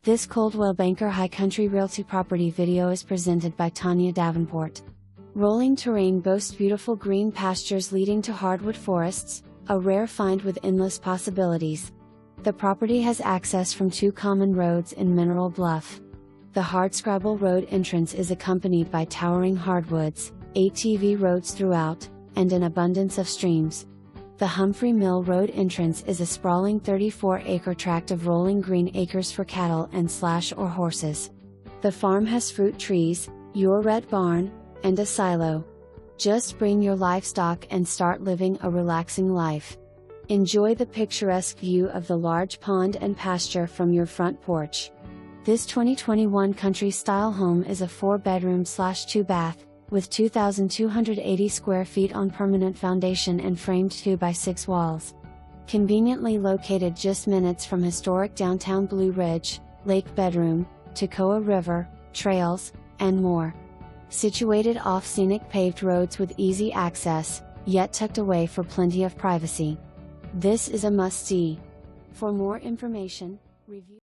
This Coldwell Banker High Country Realty property video is presented by Tanya Davenport. Rolling terrain boasts beautiful green pastures leading to hardwood forests, a rare find with endless possibilities. The property has access from two common roads in Mineral Bluff. The Hardscrabble Rd entrance is accompanied by towering hardwoods, ATV roads throughout, and an abundance of streams. The Humphrey Mill Rd entrance is a sprawling 34-acre tract of rolling green acres for cattle and or horses. The farm has fruit trees, your red barn, and a silo. Just bring your livestock and start living a relaxing life. Enjoy the picturesque view of the large pond and pasture from your front porch. This 2021 country-style home is a 4-bedroom/2-bath, with 2,280 square feet on permanent foundation and framed 2x6 walls. Conveniently located just minutes from historic downtown Blue Ridge, Lake Bedroom, Toccoa River, trails, and more. Situated off scenic paved roads with easy access, yet tucked away for plenty of privacy. This is a must-see. For more information, review